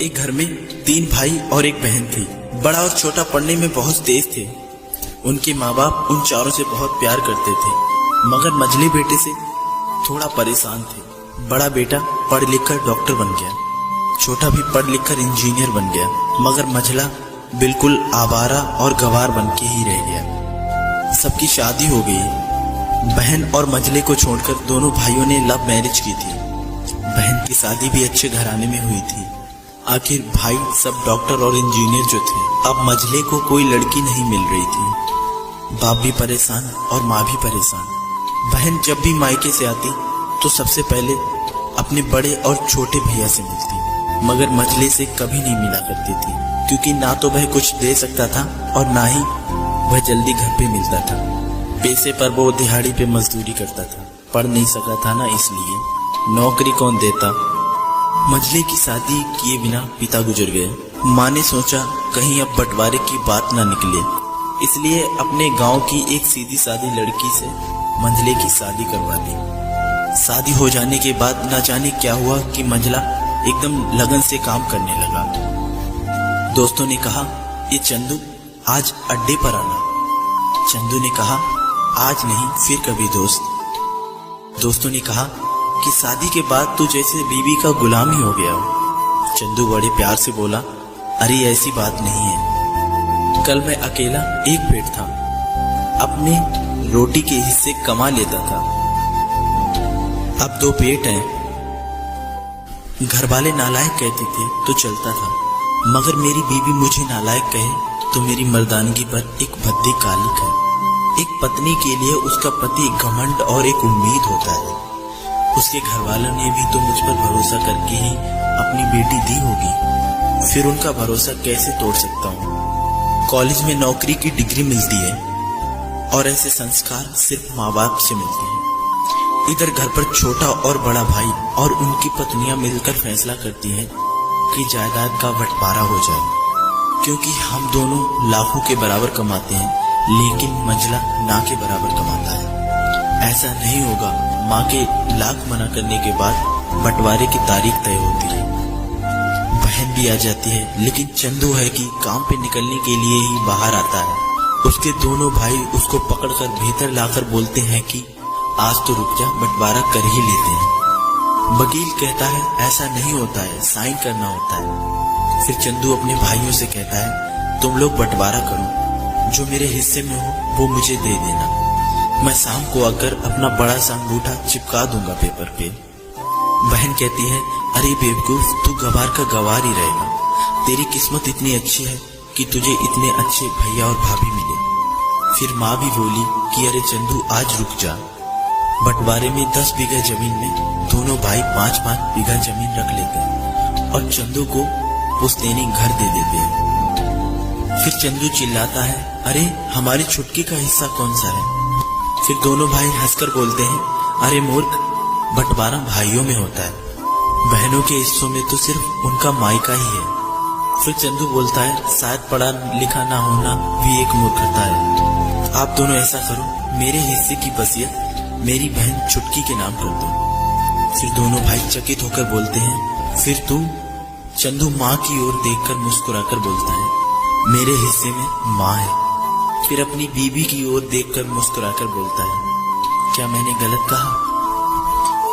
एक घर में 3 भाई और एक बहन थी। बड़ा और छोटा पढ़ने में बहुत तेज थे। उनके माँ बाप उन चारों से बहुत प्यार करते थे, मगर मझले बेटे से थोड़ा परेशान थे। बड़ा बेटा पढ़ लिख कर डॉक्टर बन गया, छोटा भी पढ़ लिख कर इंजीनियर बन गया, मगर मझला बिल्कुल आवारा और गवार बन के ही रह गया। सबकी शादी हो गई। बहन और मझले को छोड़कर दोनों भाइयों ने लव मैरिज की थी। बहन की शादी भी अच्छे घराने में हुई थी। आखिर भाई सब डॉक्टर और इंजीनियर जो थे, अब मझले को कोई लड़की नहीं मिल रही थी। बाप भी परेशान और माँ भी परेशान। बहन जब भी मायके से आती तो सबसे पहले अपने बड़े और छोटे भैया से मिलती, मगर मझले से कभी नहीं मिला करती थी, क्योंकि ना तो वह कुछ दे सकता था और ना ही वह जल्दी घर पे मिलता था। पैसे पर वो दिहाड़ी पे मजदूरी करता था, पढ़ नहीं सका था ना, इसलिए नौकरी कौन देता। मझले की शादी किए बिना पिता गुजर गए। माँ ने सोचा कहीं अब बंटवारे की बात ना निकले, इसलिए अपने गांव की एक सीधी सादी लड़की से मंझले की शादी करवा दी। शादी हो जाने के बाद न जाने क्या हुआ कि मंझला एकदम लगन से काम करने लगा। दोस्तों ने कहा, ये चंदू आज अड्डे पर आना। चंदू ने कहा, आज नहीं फिर कभी दोस्त। दोस्तों ने कहा कि शादी के बाद तू जैसे बीवी का गुलाम ही हो गया हो। चंदू बड़े प्यार से बोला, अरे ऐसी बात नहीं है, कल मैं अकेला एक पेट था, अपने रोटी के हिस्से कमा लेता था, अब 2 पेट हैं। घर वाले नालायक कहते थे तो चलता था, मगर मेरी बीवी मुझे नालायक कहे तो मेरी मर्दानगी पर एक भद्दी कालिक है। एक पत्नी के लिए उसका पति घमंड और एक उम्मीद होता है। उसके घर वालों ने भी तो मुझ पर भरोसा करके ही अपनी बेटी दी होगी, फिर उनका भरोसा कैसे तोड़ सकता हूँ। कॉलेज में नौकरी की डिग्री मिलती है और ऐसे संस्कार सिर्फ माँ बाप से मिलते हैं। इधर घर पर छोटा और बड़ा भाई और उनकी पत्नियां मिलकर फैसला करती हैं कि जायदाद का बंटवारा हो जाए, क्योंकि हम दोनों लाखों के बराबर कमाते हैं, लेकिन मंझला ना के बराबर कमाता है। ऐसा नहीं होगा। माँ के लाख मना करने के बाद बंटवारे की तारीख तय होती है। बहन भी आ जाती है, लेकिन चंदू है कि काम पे निकलने के लिए ही बाहर आता है। उसके दोनों भाई उसको पकड़कर भीतर लाकर बोलते हैं कि आज तो रुक जा, बंटवारा कर ही लेते हैं। वकील कहता है ऐसा नहीं होता है, साइन करना होता है। फिर चंदू अपने भाइयों से कहता है, तुम लोग बंटवारा करो, जो मेरे हिस्से में हो वो मुझे दे देना, मैं शाम को आकर अपना बड़ा सा अंगूठा चिपका दूंगा पेपर पे। बहन कहती है, अरे बेवकूफ, तू गवार का गवार ही रहेगा, तेरी किस्मत इतनी अच्छी है कि तुझे इतने अच्छे भैया और भाभी मिले। फिर माँ भी बोली कि अरे चंदू आज रुक जा। बंटवारे में 10 बीघा जमीन में दोनों भाई 5-5 बीघा जमीन रख लेते हैं और चंदू को पुश्तैनी घर दे देते हैं। फिर चंदू चिल्लाता है, अरे हमारी छुटकी का हिस्सा कौन सा है। फिर दोनों भाई हंसकर बोलते हैं, अरे मूर्ख, बंटवारा भाइयों में होता है, बहनों के हिस्सों में तो सिर्फ उनका मायका ही है। फिर चंदू बोलता है, शायद पढ़ा लिखा ना होना भी एक मूर्खता है। आप दोनों ऐसा करो, मेरे हिस्से की वसीयत मेरी बहन छुटकी के नाम कर दो। फिर दोनों भाई चकित होकर बोलते हैं, फिर तू? चंदू माँ की ओर देखकर मुस्कुराकर बोलता है, मेरे हिस्से में माँ है। फिर अपनी बीवी की ओर देखकर मुस्कुराकर बोलता है, क्या मैंने गलत कहा?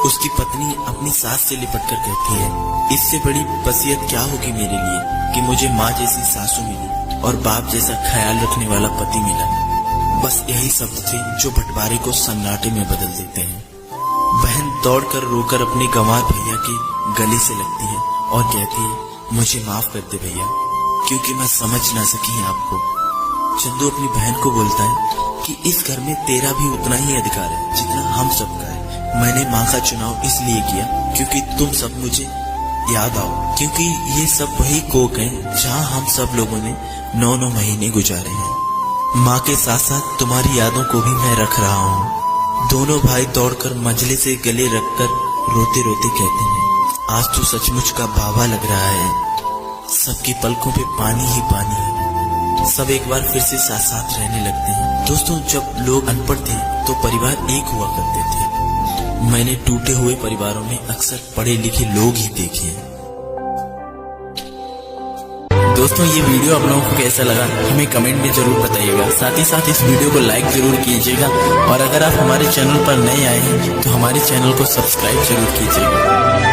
उसकी पत्नी अपनी सास से लिपटकर कहती है, इससे बड़ी वसीयत क्या होगी मेरे लिए कि मुझे माँ जैसी सासू मिली और बाप जैसा ख्याल रखने वाला पति मिला। बस यही शब्द थे जो बंटवारे को सन्नाटे में बदल देते हैं। बहन दौड़कर रोकर अपने गंवार भैया के गले से लगती है और कहती है, मुझे माफ कर दे भैया, क्योंकि मैं समझ ना सकी आपको। चंदू अपनी बहन को बोलता है कि इस घर में तेरा भी उतना ही अधिकार है जितना हम सबका है। मैंने माँ का चुनाव इसलिए किया क्योंकि तुम सब मुझे याद आओ, क्योंकि ये सब वही कोक है जहाँ हम सब लोगों ने 9-9 महीने गुजारे हैं। माँ के साथ साथ तुम्हारी यादों को भी मैं रख रहा हूँ। दोनों भाई दौड़कर मंझले से गले रखकर रोते रोते कहते हैं, आज तो सचमुच का बाबा लग रहा है। सबकी पलकों पे पानी ही पानी है। सब एक बार फिर से साथ साथ रहने लगते हैं। दोस्तों, जब लोग अनपढ़ थे तो परिवार एक हुआ करते थे। मैंने टूटे हुए परिवारों में अक्सर पढ़े लिखे लोग ही देखे हैं। दोस्तों ये वीडियो आप लोगों को कैसा लगा हमें कमेंट में जरूर बताइएगा। साथ ही साथ इस वीडियो को लाइक जरूर कीजिएगा और अगर आप हमारे चैनल पर नए आए हैं तो हमारे चैनल को सब्सक्राइब जरूर कीजिएगा।